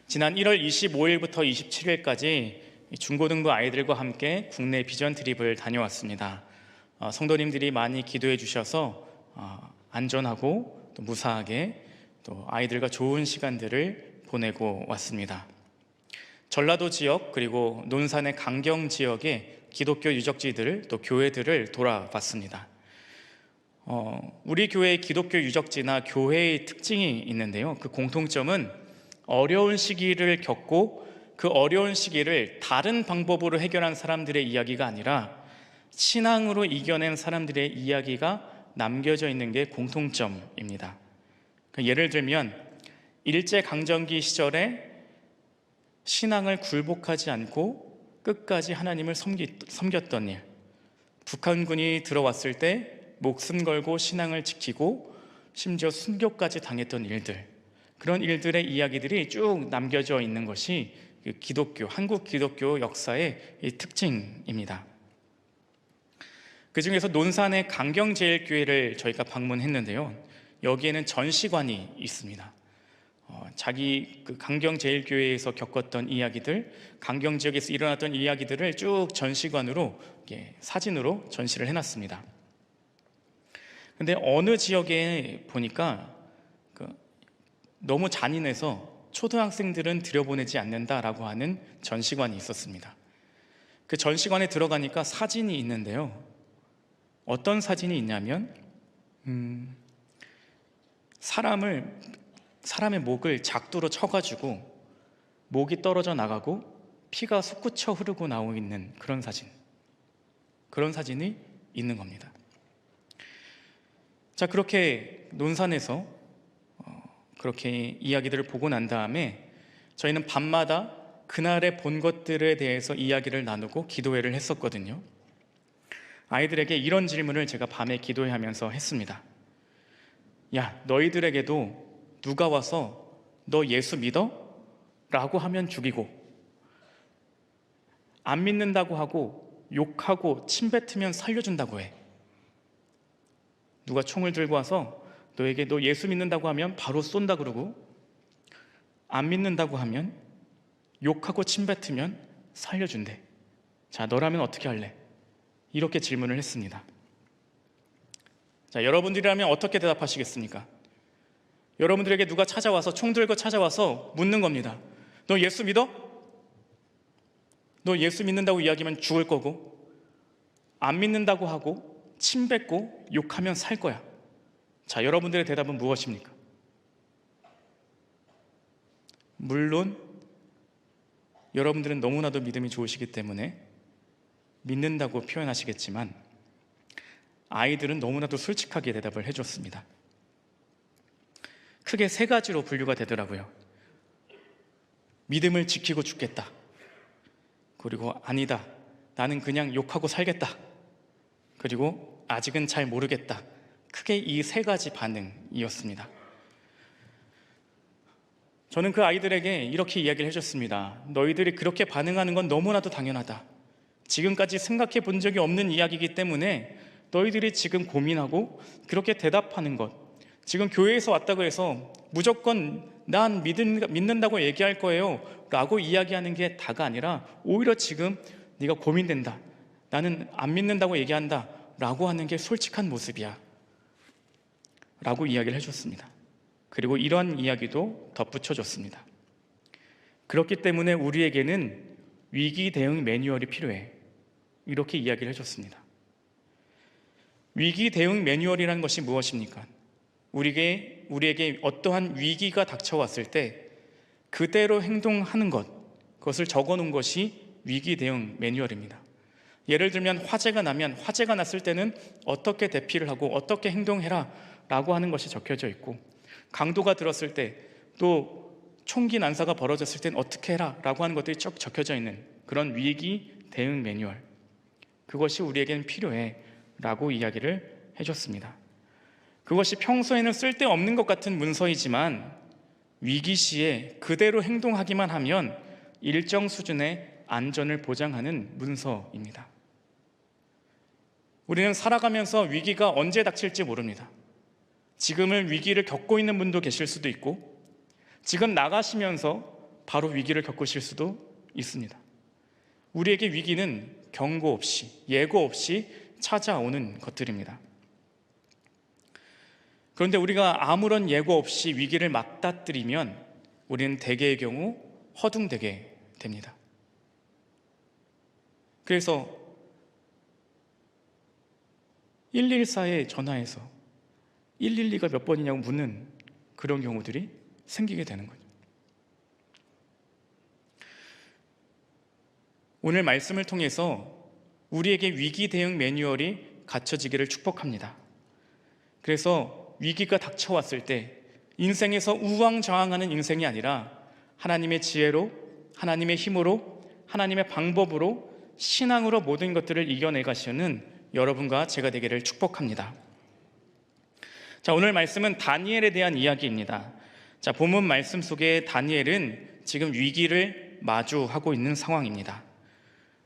지난 1월 25일부터 27일까지 중고등부 아이들과 함께 국내 비전 트립을 다녀왔습니다. 성도님들이 많이 기도해 주셔서 안전하고 또 무사하게 또 아이들과 좋은 시간들을 보내고 왔습니다. 전라도 지역 그리고 논산의 강경 지역의 기독교 유적지들 또 교회들을 돌아봤습니다. 우리 교회의 기독교 유적지나 교회의 특징이 있는데요. 그 공통점은 어려운 시기를 겪고 그 어려운 시기를 다른 방법으로 해결한 사람들의 이야기가 아니라 신앙으로 이겨낸 사람들의 이야기가 남겨져 있는 게 공통점입니다. 예를 들면 일제강점기 시절에 신앙을 굴복하지 않고 끝까지 하나님을 섬겼던 일, 북한군이 들어왔을 때 목숨 걸고 신앙을 지키고 심지어 순교까지 당했던 일들, 그런 일들의 이야기들이 쭉 남겨져 있는 것이 기독교, 한국 기독교 역사의 특징입니다. 그 중에서 논산의 강경제일교회를 저희가 방문했는데요. 여기에는 전시관이 있습니다. 자기 그 강경제일교회에서 겪었던 이야기들, 강경 지역에서 일어났던 이야기들을 쭉 전시관으로 사진으로 전시를 해놨습니다. 근데 어느 지역에 보니까 너무 잔인해서 초등학생들은 들여보내지 않는다라고 하는 전시관이 있었습니다. 그 전시관에 들어가니까 사진이 있는데요. 어떤 사진이 있냐면 사람의 목을 작두로 쳐가지고 목이 떨어져 나가고 피가 솟구쳐 흐르고 나오고 있는 그런 사진이 있는 겁니다. 자, 그렇게 논산에서 그렇게 이야기들을 보고 난 다음에 저희는 밤마다 그날에 본 것들에 대해서 이야기를 나누고 기도회를 했었거든요. 아이들에게 이런 질문을 제가 밤에 기도회하면서 했습니다. 야, 너희들에게도 누가 와서 너 예수 믿어? 라고 하면 죽이고, 안 믿는다고 하고 욕하고 침뱉으면 살려준다고 해. 누가 총을 들고 와서 너에게 너 예수 믿는다고 하면 바로 쏜다 그러고, 안 믿는다고 하면 욕하고 침뱉으면 살려준대. 자, 너라면 어떻게 할래? 이렇게 질문을 했습니다. 자, 여러분들이라면 어떻게 대답하시겠습니까? 여러분들에게 누가 찾아와서 총 들고 찾아와서 묻는 겁니다. 너 예수 믿어? 너 예수 믿는다고 이야기하면 죽을 거고, 안 믿는다고 하고 침뱉고 욕하면 살 거야. 자, 여러분들의 대답은 무엇입니까? 물론 여러분들은 너무나도 믿음이 좋으시기 때문에 믿는다고 표현하시겠지만 아이들은 너무나도 솔직하게 대답을 해줬습니다. 크게 세 가지로 분류가 되더라고요. 믿음을 지키고 죽겠다. 그리고 아니다, 나는 그냥 욕하고 살겠다. 그리고 아직은 잘 모르겠다. 크게 이 세 가지 반응이었습니다. 저는 그 아이들에게 이렇게 이야기를 해줬습니다. 너희들이 그렇게 반응하는 건 너무나도 당연하다. 지금까지 생각해 본 적이 없는 이야기이기 때문에 너희들이 지금 고민하고 그렇게 대답하는 것, 지금 교회에서 왔다고 해서 무조건 난 믿는다고 얘기할 거예요 라고 이야기하는 게 다가 아니라 오히려 지금 네가 고민된다, 나는 안 믿는다고 얘기한다 라고 하는 게 솔직한 모습이야 라고 이야기를 해줬습니다. 그리고 이런 이야기도 덧붙여줬습니다. 그렇기 때문에 우리에게는 위기 대응 매뉴얼이 필요해. 이렇게 이야기를 해줬습니다. 위기 대응 매뉴얼이라는 것이 무엇입니까? 우리에게 어떠한 위기가 닥쳐왔을 때 그대로 행동하는 것, 그것을 적어놓은 것이 위기 대응 매뉴얼입니다. 예를 들면 화재가 났을 때는 어떻게 대피를 하고 어떻게 행동해라 라고 하는 것이 적혀져 있고, 강도가 들었을 때, 또 총기 난사가 벌어졌을 때는 어떻게 해라 라고 하는 것들이 쭉 적혀져 있는 그런 위기 대응 매뉴얼, 그것이 우리에게는 필요해 라고 이야기를 해줬습니다. 그것이 평소에는 쓸데없는 것 같은 문서이지만 위기 시에 그대로 행동하기만 하면 일정 수준의 안전을 보장하는 문서입니다. 우리는 살아가면서 위기가 언제 닥칠지 모릅니다. 지금은 위기를 겪고 있는 분도 계실 수도 있고, 지금 나가시면서 바로 위기를 겪으실 수도 있습니다. 우리에게 위기는 경고 없이, 예고 없이 찾아오는 것들입니다. 그런데 우리가 아무런 예고 없이 위기를 맞닥뜨리면 우리는 대개의 경우 허둥대게 됩니다. 그래서 114에 전화해서 112가 몇 번이냐고 묻는 그런 경우들이 생기게 되는 거죠. 오늘 말씀을 통해서 우리에게 위기 대응 매뉴얼이 갖춰지기를 축복합니다. 그래서 위기가 닥쳐왔을 때 인생에서 우왕좌왕하는 인생이 아니라 하나님의 지혜로, 하나님의 힘으로, 하나님의 방법으로, 신앙으로 모든 것들을 이겨내 가시는 여러분과 제가 되기를 축복합니다. 자, 오늘 말씀은 다니엘에 대한 이야기입니다. 자, 본문 말씀 속에 다니엘은 지금 위기를 마주하고 있는 상황입니다.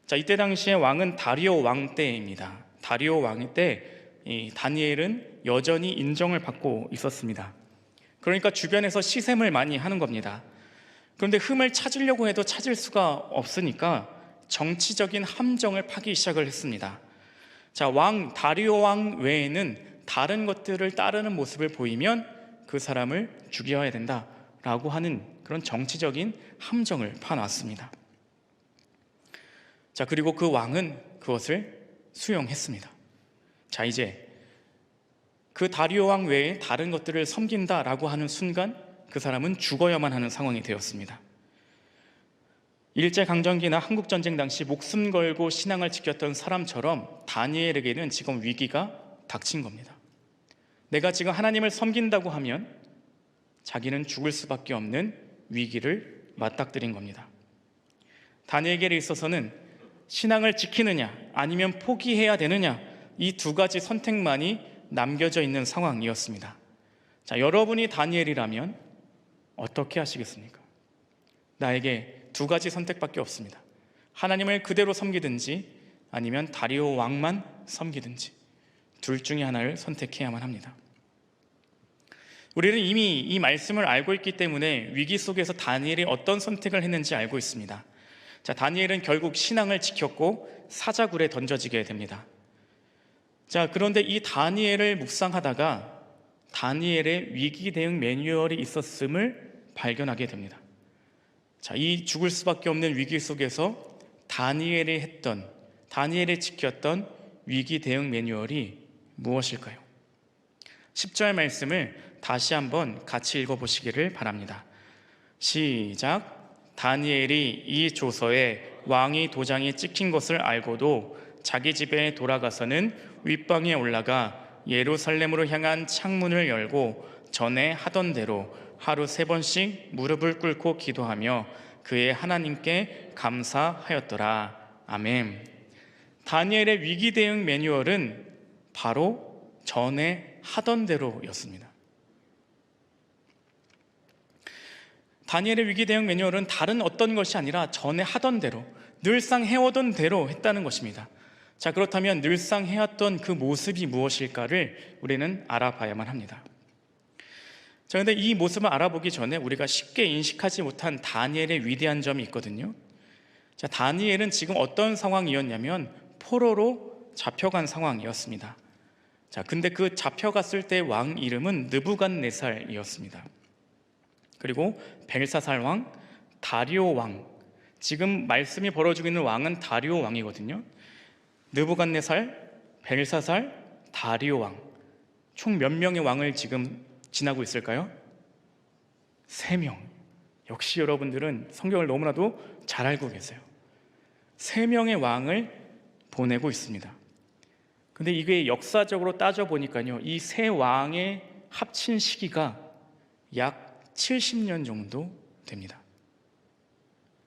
자, 이때 당시에 왕은 다리오 왕 때입니다. 다리오 왕 때 이 다니엘은 여전히 인정을 받고 있었습니다. 그러니까 주변에서 시샘을 많이 하는 겁니다. 그런데 흠을 찾으려고 해도 찾을 수가 없으니까 정치적인 함정을 파기 시작을 했습니다. 자, 다리오 왕 외에는 다른 것들을 따르는 모습을 보이면 그 사람을 죽여야 된다라고 하는 그런 정치적인 함정을 파놨습니다. 자, 그리고 그 왕은 그것을 수용했습니다. 자, 이제 그 다리오 왕 외에 다른 것들을 섬긴다라고 하는 순간 그 사람은 죽어야만 하는 상황이 되었습니다. 일제강점기나 한국전쟁 당시 목숨 걸고 신앙을 지켰던 사람처럼 다니엘에게는 지금 위기가 닥친 겁니다. 내가 지금 하나님을 섬긴다고 하면 자기는 죽을 수밖에 없는 위기를 맞닥뜨린 겁니다. 다니엘에게 있어서는 신앙을 지키느냐 아니면 포기해야 되느냐, 이 두 가지 선택만이 남겨져 있는 상황이었습니다. 자, 여러분이 다니엘이라면 어떻게 하시겠습니까? 나에게 두 가지 선택밖에 없습니다. 하나님을 그대로 섬기든지 아니면 다리오 왕만 섬기든지, 둘 중에 하나를 선택해야만 합니다. 우리는 이미 이 말씀을 알고 있기 때문에 위기 속에서 다니엘이 어떤 선택을 했는지 알고 있습니다. 자, 다니엘은 결국 신앙을 지켰고 사자굴에 던져지게 됩니다. 자, 그런데 이 다니엘을 묵상하다가 다니엘의 위기 대응 매뉴얼이 있었음을 발견하게 됩니다. 자, 이 죽을 수밖에 없는 위기 속에서 다니엘이 지켰던 위기 대응 매뉴얼이 무엇일까요? 10절 말씀을 다시 한번 같이 읽어보시기를 바랍니다. 시작. 다니엘이 이 조서에 왕의 도장이 찍힌 것을 알고도 자기 집에 돌아가서는 윗방에 올라가 예루살렘으로 향한 창문을 열고 전에 하던 대로 하루 3번씩 무릎을 꿇고 기도하며 그의 하나님께 감사하였더라. 아멘. 다니엘의 위기 대응 매뉴얼은 바로 전에 하던 대로였습니다. 다니엘의 위기 대응 매뉴얼은 다른 어떤 것이 아니라 전에 하던 대로, 늘상 해오던 대로 했다는 것입니다. 자, 그렇다면 늘상 해왔던 그 모습이 무엇일까를 우리는 알아봐야만 합니다. 자, 그런데 이 모습을 알아보기 전에 우리가 쉽게 인식하지 못한 다니엘의 위대한 점이 있거든요. 자, 다니엘은 지금 어떤 상황이었냐면 포로로 잡혀간 상황이었습니다. 자, 근데 그 잡혀갔을 때 왕 이름은 느부갓네살이었습니다. 그리고 벨사살 왕, 다리오 왕, 지금 말씀이 벌어지고 있는 왕은 다리오 왕이거든요. 느부갓네살, 벨사살, 다리오 왕, 총 몇 명의 왕을 지금 지나고 있을까요? 3명. 역시 여러분들은 성경을 너무나도 잘 알고 계세요. 3명의 왕을 보내고 있습니다. 근데 이게 역사적으로 따져보니까요, 이 3왕의 합친 시기가 약 70년 정도 됩니다.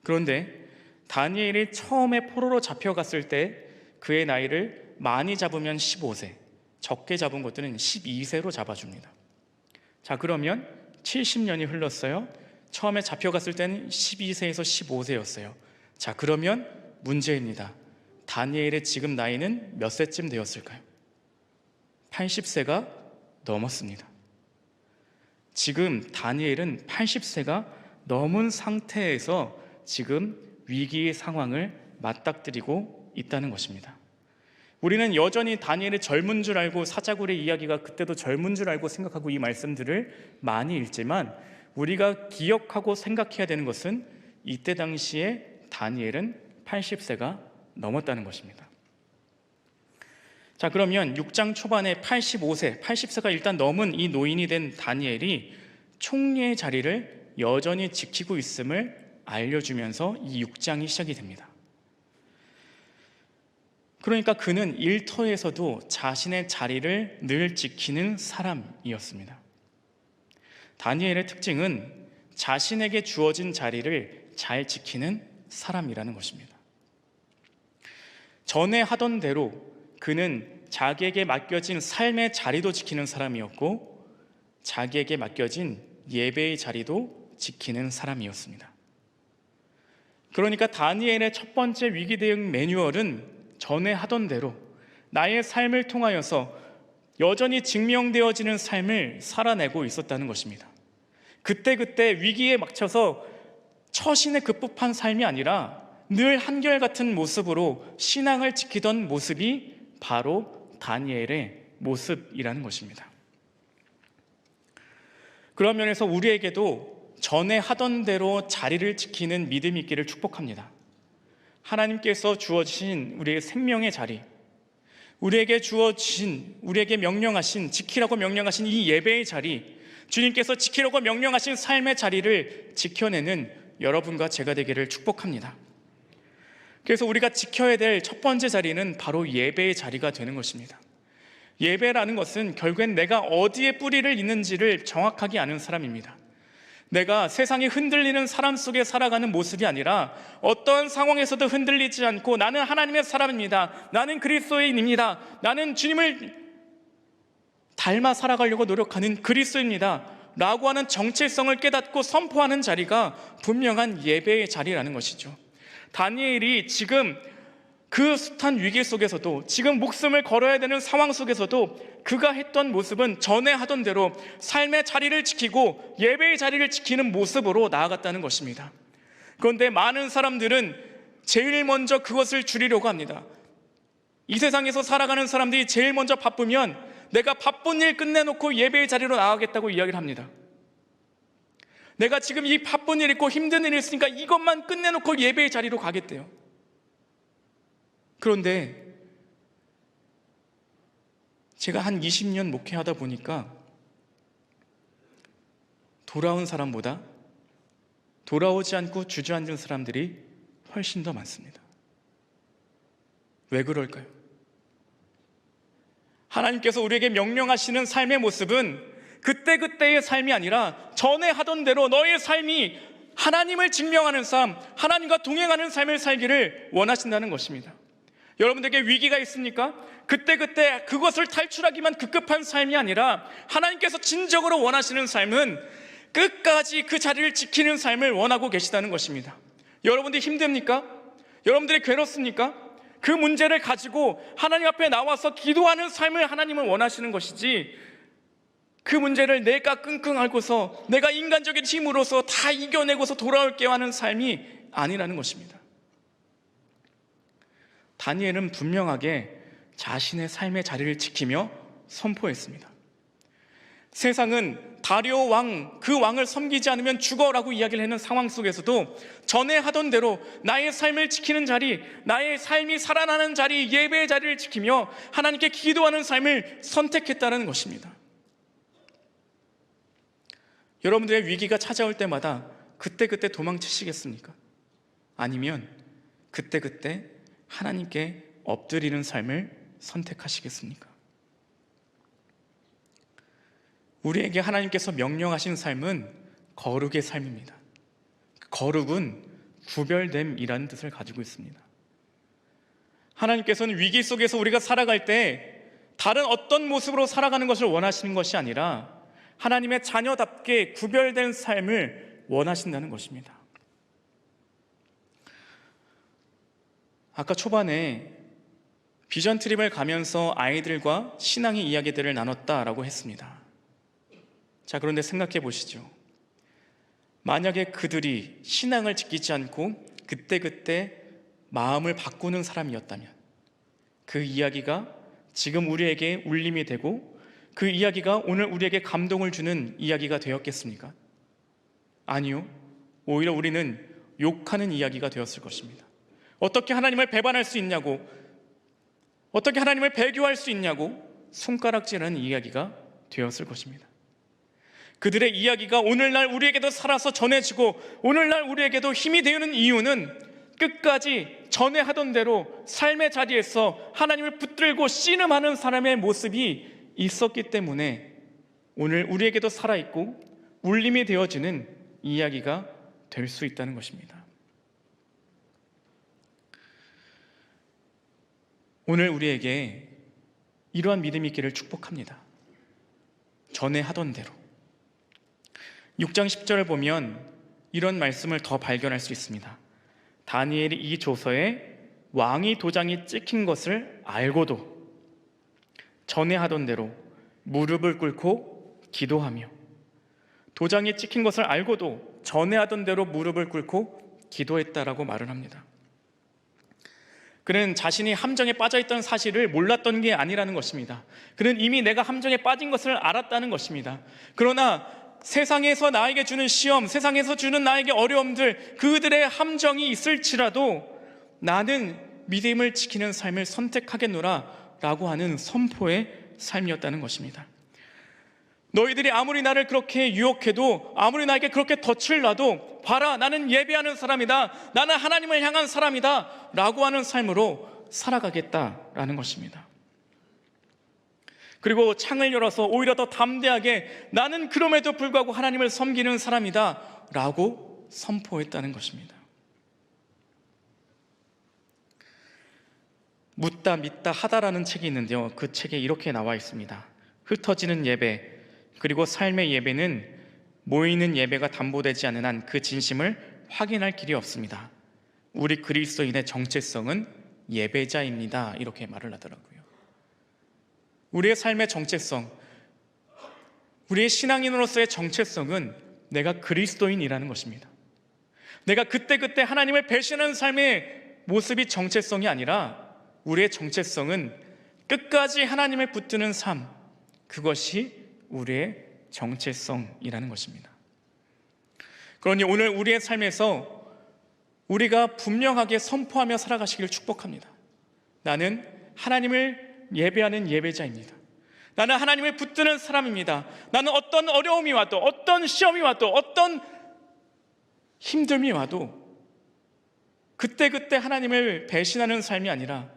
그런데 다니엘이 처음에 포로로 잡혀갔을 때 그의 나이를 많이 잡으면 15세, 적게 잡은 것들은 12세로 잡아줍니다. 자, 그러면 70년이 흘렀어요. 처음에 잡혀갔을 때는 12세에서 15세였어요. 자, 그러면 문제입니다. 다니엘의 지금 나이는 몇 세쯤 되었을까요? 80세가 넘었습니다. 지금 다니엘은 80세가 넘은 상태에서 지금 위기의 상황을 맞닥뜨리고 있다는 것입니다. 우리는 여전히 다니엘이 젊은 줄 알고, 사자굴의 이야기가 그때도 젊은 줄 알고 생각하고 이 말씀들을 많이 읽지만, 우리가 기억하고 생각해야 되는 것은 이때 당시에 다니엘은 80세가 넘었다는 것입니다. 자, 그러면 6장 초반에 85세, 80세가 일단 넘은 이 노인이 된 다니엘이 총리의 자리를 여전히 지키고 있음을 알려주면서 이 6장이 시작이 됩니다. 그러니까 그는 일터에서도 자신의 자리를 늘 지키는 사람이었습니다. 다니엘의 특징은 자신에게 주어진 자리를 잘 지키는 사람이라는 것입니다. 전에 하던 대로 그는 자기에게 맡겨진 삶의 자리도 지키는 사람이었고, 자기에게 맡겨진 예배의 자리도 지키는 사람이었습니다. 그러니까 다니엘의 첫 번째 위기 대응 매뉴얼은 전에 하던 대로 나의 삶을 통하여서 여전히 증명되어지는 삶을 살아내고 있었다는 것입니다. 그때그때 위기에 막혀서 처신에 급급한 삶이 아니라 늘 한결같은 모습으로 신앙을 지키던 모습이 바로 다니엘의 모습이라는 것입니다. 그런 면에서 우리에게도 전에 하던 대로 자리를 지키는 믿음이 있기를 축복합니다. 하나님께서 주어주신 우리의 생명의 자리, 우리에게 주어주신, 우리에게 명령하신, 지키라고 명령하신 이 예배의 자리, 주님께서 지키라고 명령하신 삶의 자리를 지켜내는 여러분과 제가 되기를 축복합니다. 그래서 우리가 지켜야 될 첫 번째 자리는 바로 예배의 자리가 되는 것입니다. 예배라는 것은 결국엔 내가 어디에 뿌리를 있는지를 정확하게 아는 사람입니다. 내가 세상이 흔들리는 사람 속에 살아가는 모습이 아니라 어떠한 상황에서도 흔들리지 않고 나는 하나님의 사람입니다, 나는 그리스도인입니다, 나는 주님을 닮아 살아가려고 노력하는 그리스도입니다 라고 하는 정체성을 깨닫고 선포하는 자리가 분명한 예배의 자리라는 것이죠. 다니엘이 지금 그 숱한 위기 속에서도, 지금 목숨을 걸어야 되는 상황 속에서도 그가 했던 모습은 전에 하던 대로 삶의 자리를 지키고 예배의 자리를 지키는 모습으로 나아갔다는 것입니다. 그런데 많은 사람들은 제일 먼저 그것을 줄이려고 합니다. 이 세상에서 살아가는 사람들이 제일 먼저 바쁘면 내가 바쁜 일 끝내놓고 예배의 자리로 나가겠다고 이야기를 합니다. 내가 지금 이 바쁜 일 있고 힘든 일 있으니까 이것만 끝내놓고 예배의 자리로 가겠대요. 그런데 제가 한 20년 목회하다 보니까 돌아온 사람보다 돌아오지 않고 주저앉은 사람들이 훨씬 더 많습니다. 왜 그럴까요? 하나님께서 우리에게 명령하시는 삶의 모습은 그때그때의 삶이 아니라 전에 하던 대로 너의 삶이 하나님을 증명하는 삶, 하나님과 동행하는 삶을 살기를 원하신다는 것입니다. 여러분들에게 위기가 있습니까? 그때그때 그것을 탈출하기만 급급한 삶이 아니라 하나님께서 진정으로 원하시는 삶은 끝까지 그 자리를 지키는 삶을 원하고 계시다는 것입니다. 여러분들이 힘듭니까? 여러분들이 괴롭습니까? 그 문제를 가지고 하나님 앞에 나와서 기도하는 삶을 하나님은 원하시는 것이지, 그 문제를 내가 끙끙 앓고서 내가 인간적인 힘으로서 다 이겨내고서 돌아올게요 하는 삶이 아니라는 것입니다. 다니엘은 분명하게 자신의 삶의 자리를 지키며 선포했습니다. 세상은 다리오 왕, 그 왕을 섬기지 않으면 죽어라고 이야기를 하는 상황 속에서도 전에 하던 대로 나의 삶을 지키는 자리, 나의 삶이 살아나는 자리, 예배의 자리를 지키며 하나님께 기도하는 삶을 선택했다는 것입니다. 여러분들의 위기가 찾아올 때마다 그때그때 도망치시겠습니까? 아니면 그때그때 하나님께 엎드리는 삶을 선택하시겠습니까? 우리에게 하나님께서 명령하신 삶은 거룩의 삶입니다. 거룩은 구별됨이라는 뜻을 가지고 있습니다. 하나님께서는 위기 속에서 우리가 살아갈 때 다른 어떤 모습으로 살아가는 것을 원하시는 것이 아니라 하나님의 자녀답게 구별된 삶을 원하신다는 것입니다. 아까 초반에 비전 트립을 가면서 아이들과 신앙의 이야기들을 나눴다라고 했습니다. 자, 그런데 생각해 보시죠. 만약에 그들이 신앙을 지키지 않고 그때그때 마음을 바꾸는 사람이었다면 그 이야기가 지금 우리에게 울림이 되고 그 이야기가 오늘 우리에게 감동을 주는 이야기가 되었겠습니까? 아니요. 오히려 우리는 욕하는 이야기가 되었을 것입니다. 어떻게 하나님을 배반할 수 있냐고, 어떻게 하나님을 배교할 수 있냐고 손가락질하는 이야기가 되었을 것입니다. 그들의 이야기가 오늘날 우리에게도 살아서 전해지고 오늘날 우리에게도 힘이 되는 이유는 끝까지 전에 하던 대로 삶의 자리에서 하나님을 붙들고 씨름하는 사람의 모습이 있었기 때문에 오늘 우리에게도 살아있고 울림이 되어지는 이야기가 될 수 있다는 것입니다. 오늘 우리에게 이러한 믿음이 있기를 축복합니다. 전에 하던 대로. 6장 10절을 보면 이런 말씀을 더 발견할 수 있습니다. 다니엘이 이 조서에 왕이 도장이 찍힌 것을 알고도 전에 하던 대로 무릎을 꿇고 기도하며, 도장이 찍힌 것을 알고도 전에 하던 대로 무릎을 꿇고 기도했다라고 말을 합니다. 그는 자신이 함정에 빠져있던 사실을 몰랐던 게 아니라는 것입니다. 그는 이미 내가 함정에 빠진 것을 알았다는 것입니다. 그러나 세상에서 나에게 주는 시험, 세상에서 주는 나에게 어려움들, 그들의 함정이 있을지라도 나는 믿음을 지키는 삶을 선택하겠노라 라고 하는 선포의 삶이었다는 것입니다. 너희들이 아무리 나를 그렇게 유혹해도, 아무리 나에게 그렇게 덫을 놔도, 봐라, 나는 예배하는 사람이다, 나는 하나님을 향한 사람이다 라고 하는 삶으로 살아가겠다라는 것입니다. 그리고 창을 열어서 오히려 더 담대하게 나는 그럼에도 불구하고 하나님을 섬기는 사람이다 라고 선포했다는 것입니다. 묻다 믿다 하다라는 책이 있는데요, 그 책에 이렇게 나와 있습니다. 흩어지는 예배, 그리고 삶의 예배는 모이는 예배가 담보되지 않는 한 그 진심을 확인할 길이 없습니다. 우리 그리스도인의 정체성은 예배자입니다. 이렇게 말을 하더라고요. 우리의 삶의 정체성, 우리의 신앙인으로서의 정체성은 내가 그리스도인이라는 것입니다. 내가 그때그때 하나님을 배신하는 삶의 모습이 정체성이 아니라 우리의 정체성은 끝까지 하나님을 붙드는 삶, 그것이 우리의 정체성이라는 것입니다. 그러니 오늘 우리의 삶에서 우리가 분명하게 선포하며 살아가시기를 축복합니다. 나는 하나님을 예배하는 예배자입니다. 나는 하나님을 붙드는 사람입니다. 나는 어떤 어려움이 와도, 어떤 시험이 와도, 어떤 힘듦이 와도 그때그때 하나님을 배신하는 삶이 아니라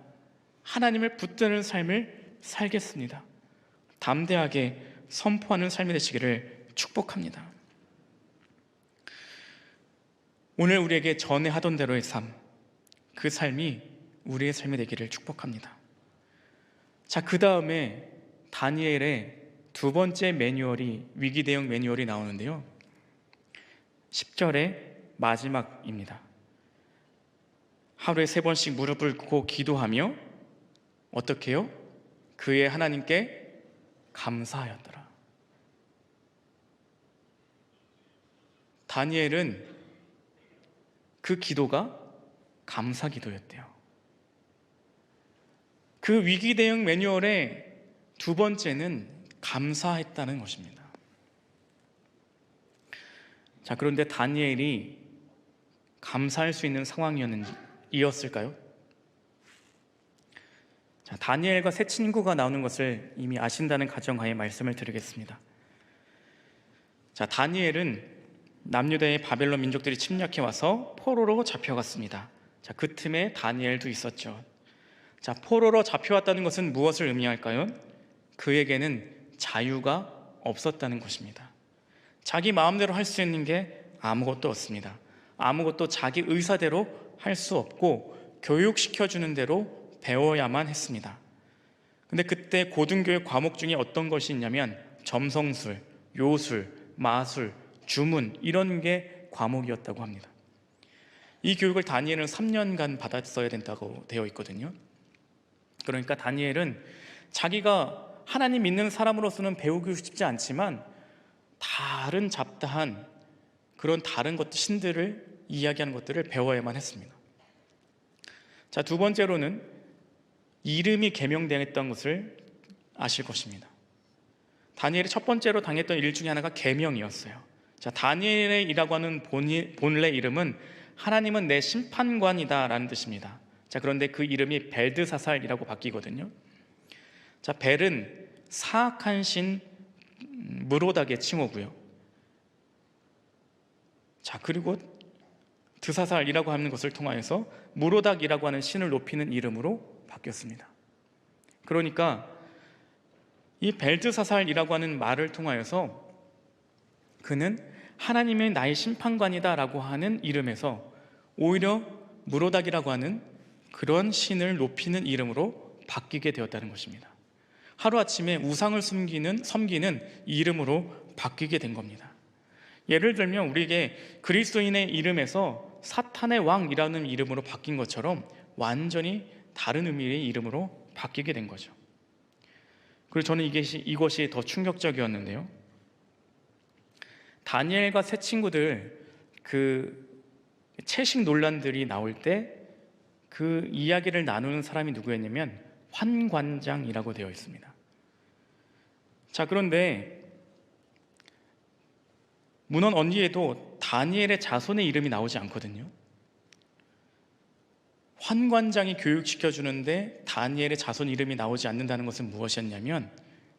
하나님을 붙드는 삶을 살겠습니다. 담대하게 선포하는 삶이 되시기를 축복합니다. 오늘 우리에게 전에 하던 대로의 삶, 그 삶이 우리의 삶이 되기를 축복합니다. 자, 그 다음에 다니엘의 두 번째 매뉴얼이, 위기 대응 매뉴얼이 나오는데요, 10절의 마지막입니다. 하루에 3번씩 무릎을 꿇고 기도하며 어떻게 해요? 그의 하나님께 감사하였더라. 다니엘은 그 기도가 감사 기도였대요. 그 위기 대응 매뉴얼의 두 번째는 감사했다는 것입니다. 자, 그런데 다니엘이 감사할 수 있는 상황이었을까요? 자, 다니엘과 세 친구가 나오는 것을 이미 아신다는 가정하에 말씀을 드리겠습니다. 자, 다니엘은 남유다의 바벨론 민족들이 침략해 와서 포로로 잡혀갔습니다. 자, 그 틈에 다니엘도 있었죠. 자, 포로로 잡혀왔다는 것은 무엇을 의미할까요? 그에게는 자유가 없었다는 것입니다. 자기 마음대로 할 수 있는 게 아무것도 없습니다. 아무것도 자기 의사대로 할 수 없고 교육시켜주는 대로 배워야만 했습니다. 근데 그때 고등교육 과목 중에 어떤 것이 있냐면 점성술, 요술, 마술, 주문, 이런 게 과목이었다고 합니다. 이 교육을 다니엘은 3년간 받았어야 된다고 되어 있거든요. 그러니까 다니엘은 자기가 하나님 믿는 사람으로서는 배우고 싶지 않지만 다른 잡다한 그런 다른 신들을 이야기하는 것들을 배워야만 했습니다. 자, 두 번째로는 이름이 계명되었던 것을 아실 것입니다. 다니엘이 첫 번째로 당했던 일 중에 하나가 계명이었어요. 자, 다니엘이라고 하는 본래 이름은 하나님은 내 심판관이다 라는 뜻입니다. 자, 그런데 그 이름이 벨드사살이라고 바뀌거든요. 자, 벨은 사악한 신 무로닥의 칭호고요. 자, 그리고 드사살이라고 하는 것을 통하여서 무로닥이라고 하는 신을 높이는 이름으로 바뀌었습니다. 그러니까 이 벨드사살이라고 하는 말을 통하여서 그는 하나님의 나의 심판관이다 라고 하는 이름에서 오히려 무로닥이라고 하는 그런 신을 높이는 이름으로 바뀌게 되었다는 것입니다. 하루아침에 우상을 섬기는 이름으로 바뀌게 된 겁니다. 예를 들면 우리에게 그리스도인의 이름에서 사탄의 왕이라는 이름으로 바뀐 것처럼 완전히 다른 의미의 이름으로 바뀌게 된 거죠. 그리고 저는 이것이 더 충격적이었는데요. 다니엘과 세 친구들 그 채식 논란들이 나올 때 그 이야기를 나누는 사람이 누구였냐면 환관장이라고 되어 있습니다. 자, 그런데 문헌 어디에도 다니엘의 자손의 이름이 나오지 않거든요. 환관장이 교육시켜주는데 다니엘의 자손 이름이 나오지 않는다는 것은 무엇이었냐면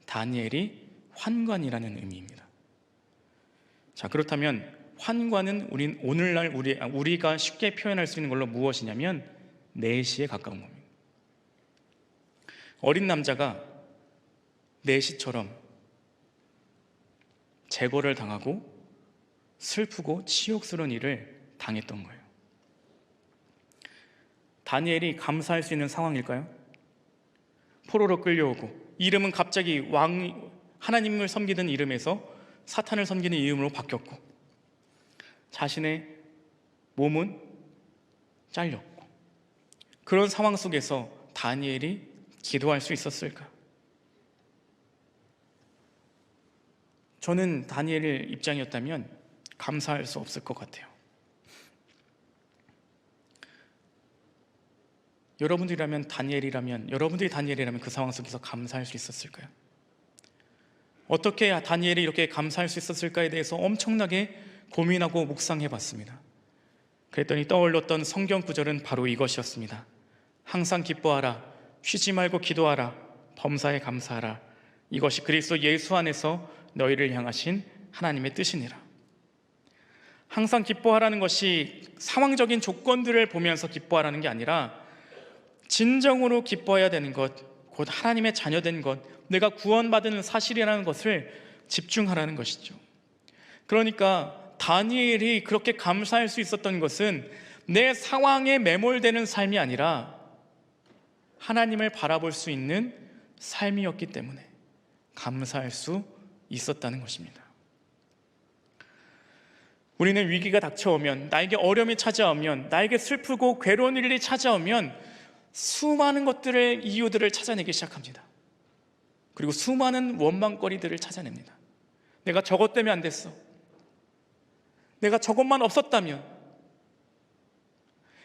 다니엘이 환관이라는 의미입니다. 자, 그렇다면 환관은 오늘날 우리가 쉽게 표현할 수 있는 걸로 무엇이냐면 내시에 가까운 겁니다. 어린 남자가 내시처럼 재고를 당하고 슬프고 치욕스러운 일을 당했던 거예요. 다니엘이 감사할 수 있는 상황일까요? 포로로 끌려오고 이름은 갑자기 하나님을 섬기던 이름에서 사탄을 섬기는 이름으로 바뀌었고 자신의 몸은 잘렸고 그런 상황 속에서 다니엘이 기도할 수 있었을까? 저는 다니엘의 입장이었다면 감사할 수 없을 것 같아요. 여러분들이 다니엘이라면 그 상황 속에서 감사할 수 있었을까요? 어떻게 다니엘이 이렇게 감사할 수 있었을까에 대해서 엄청나게 고민하고 묵상해 봤습니다. 그랬더니 떠올렸던 성경 구절은 바로 이것이었습니다. 항상 기뻐하라, 쉬지 말고 기도하라, 범사에 감사하라. 이것이 그리스도 예수 안에서 너희를 향하신 하나님의 뜻이니라. 항상 기뻐하라는 것이 상황적인 조건들을 보면서 기뻐하라는 게 아니라 진정으로 기뻐해야 되는 것, 곧 하나님의 자녀된 것, 내가 구원받은 사실이라는 것을 집중하라는 것이죠. 그러니까 다니엘이 그렇게 감사할 수 있었던 것은 내 상황에 매몰되는 삶이 아니라 하나님을 바라볼 수 있는 삶이었기 때문에 감사할 수 있었다는 것입니다. 우리는 위기가 닥쳐오면, 나에게 어려움이 찾아오면, 나에게 슬프고 괴로운 일이 찾아오면 수많은 것들의 이유들을 찾아내기 시작합니다. 그리고 수많은 원망거리들을 찾아냅니다. 내가 저것 때문에 안 됐어, 내가 저것만 없었다면,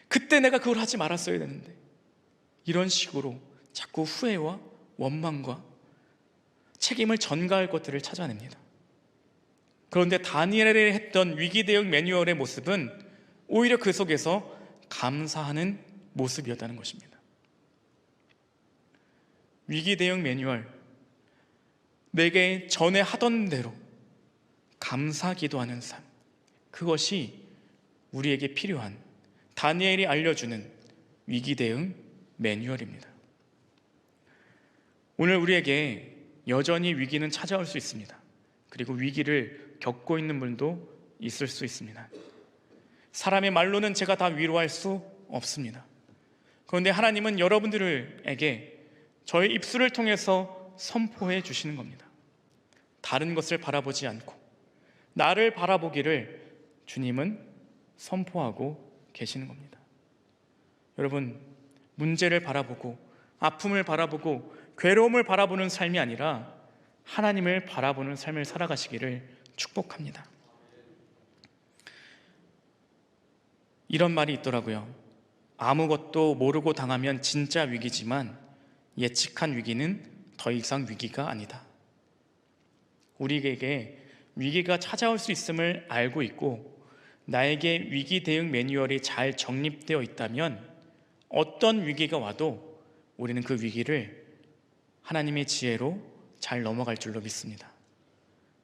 그때 내가 그걸 하지 말았어야 되는데, 이런 식으로 자꾸 후회와 원망과 책임을 전가할 것들을 찾아냅니다. 그런데 다니엘이 했던 위기 대응 매뉴얼의 모습은 오히려 그 속에서 감사하는 모습이었다는 것입니다. 위기 대응 매뉴얼, 내게 전에 하던 대로 감사 기도하는 삶, 그것이 우리에게 필요한 다니엘이 알려주는 위기 대응 매뉴얼입니다. 오늘 우리에게 여전히 위기는 찾아올 수 있습니다. 그리고 위기를 겪고 있는 분도 있을 수 있습니다. 사람의 말로는 제가 다 위로할 수 없습니다. 그런데 하나님은 여러분들에게 저의 입술을 통해서 선포해 주시는 겁니다. 다른 것을 바라보지 않고 나를 바라보기를 주님은 선포하고 계시는 겁니다. 여러분, 문제를 바라보고 아픔을 바라보고 괴로움을 바라보는 삶이 아니라 하나님을 바라보는 삶을 살아가시기를 축복합니다. 이런 말이 있더라고요. 아무것도 모르고 당하면 진짜 위기지만 예측한 위기는 더 이상 위기가 아니다. 우리에게 위기가 찾아올 수 있음을 알고 있고 나에게 위기 대응 매뉴얼이 잘 정립되어 있다면 어떤 위기가 와도 우리는 그 위기를 하나님의 지혜로 잘 넘어갈 줄로 믿습니다.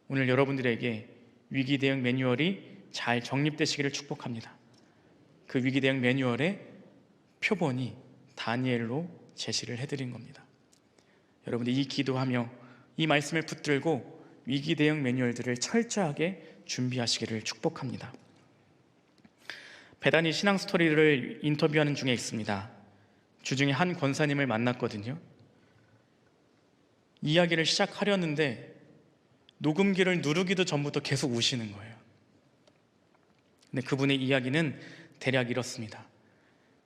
오늘 여러분들에게 위기 대응 매뉴얼이 잘 정립되시기를 축복합니다. 그 위기 대응 매뉴얼의 표본이 다니엘로 제시를 해드린 겁니다. 여러분들 이 기도하며 이 말씀을 붙들고 위기 대응 매뉴얼들을 철저하게 준비하시기를 축복합니다. 베다니 신앙 스토리를 인터뷰하는 중에 있습니다. 주중에 한 권사님을 만났거든요. 이야기를 시작하려는데 녹음기를 누르기도 전부터 계속 우시는 거예요. 근데 그분의 이야기는 대략 이렇습니다.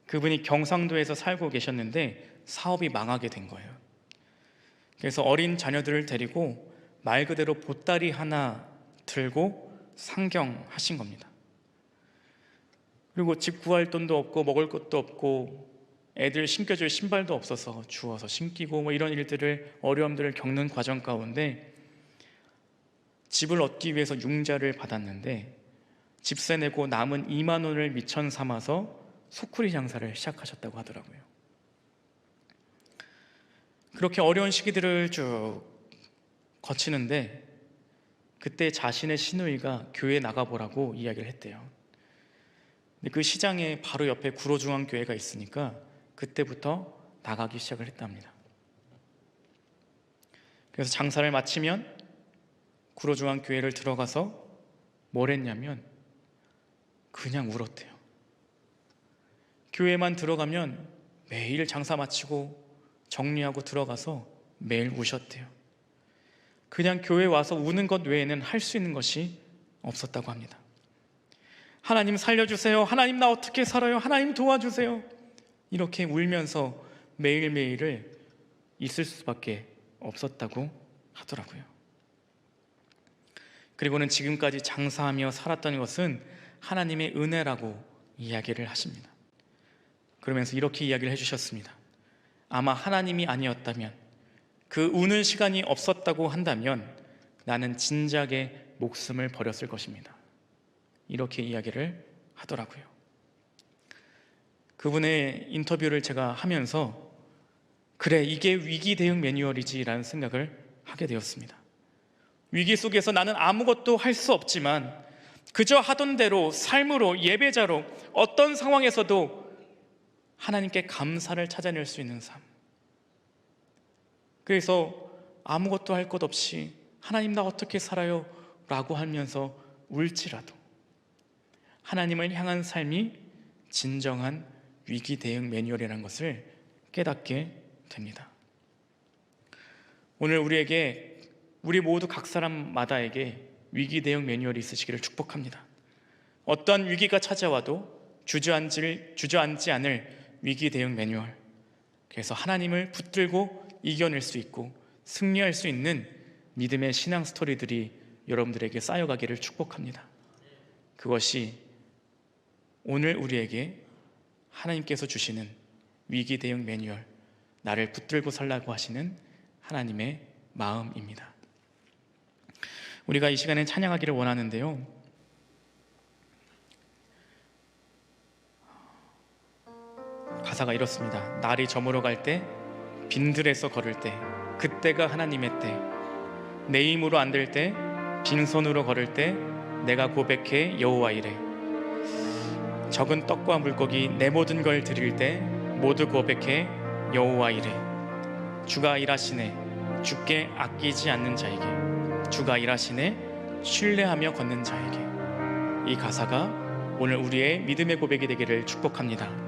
그분이 경상도에서 살고 계셨는데 사업이 망하게 된 거예요. 그래서 어린 자녀들을 데리고 말 그대로 보따리 하나 들고 상경하신 겁니다. 그리고 집 구할 돈도 없고 먹을 것도 없고 애들 신겨줄 신발도 없어서 주워서 신기고 이런 일들을 어려움들을 겪는 과정 가운데 집을 얻기 위해서 융자를 받았는데 집세 내고 남은 2만 원을 미천 삼아서 소쿠리 장사를 시작하셨다고 하더라고요. 그렇게 어려운 시기들을 쭉 거치는데 그때 자신의 시누이가 교회에 나가보라고 이야기를 했대요. 근데 그 시장에 바로 옆에 구로중앙교회가 있으니까 그때부터 나가기 시작을 했답니다. 그래서 장사를 마치면 구로중앙교회를 들어가서 뭘 했냐면 그냥 울었대요. 교회만 들어가면 매일 장사 마치고 정리하고 들어가서 매일 우셨대요. 그냥 교회 와서 우는 것 외에는 할 수 있는 것이 없었다고 합니다. 하나님 살려주세요. 하나님 나 어떻게 살아요? 하나님 도와주세요. 이렇게 울면서 매일매일을 있을 수밖에 없었다고 하더라고요. 그리고는 지금까지 장사하며 살았던 것은 하나님의 은혜라고 이야기를 하십니다. 그러면서 이렇게 이야기를 해주셨습니다. 아마 하나님이 아니었다면, 그 우는 시간이 없었다고 한다면 나는 진작에 목숨을 버렸을 것입니다. 이렇게 이야기를 하더라고요. 그분의 인터뷰를 제가 하면서 그래, 이게 위기 대응 매뉴얼이지 라는 생각을 하게 되었습니다. 위기 속에서 나는 아무것도 할 수 없지만 그저 하던 대로 삶으로, 예배자로 어떤 상황에서도 하나님께 감사를 찾아낼 수 있는 삶. 그래서 아무것도 할 것 없이 하나님 나 어떻게 살아요? 라고 하면서 울지라도 하나님을 향한 삶이 진정한 위기 대응 매뉴얼이라는 것을 깨닫게 됩니다. 오늘 우리 모두 각 사람마다에게 위기 대응 매뉴얼이 있으시기를 축복합니다. 어떠한 위기가 찾아와도 주저앉지 않을 위기 대응 매뉴얼, 그래서 하나님을 붙들고 이겨낼 수 있고 승리할 수 있는 믿음의 신앙 스토리들이 여러분들에게 쌓여가기를 축복합니다. 그것이 오늘 우리에게 하나님께서 주시는 위기 대응 매뉴얼, 나를 붙들고 살라고 하시는 하나님의 마음입니다. 우리가 이 시간에 찬양하기를 원하는데요, 가사가 이렇습니다. 날이 저물어 갈 때, 빈들에서 걸을 때, 그때가 하나님의 때, 내 힘으로 안 될 때, 빈손으로 걸을 때 내가 고백해 여호와 이래. 적은 떡과 물고기 내 모든 걸 드릴 때 모두 고백해 여호와 이래. 주가 일하시네, 주께 아끼지 않는 자에게, 주가 일하시네, 신뢰하며 걷는 자에게. 이 가사가 오늘 우리의 믿음의 고백이 되기를 축복합니다.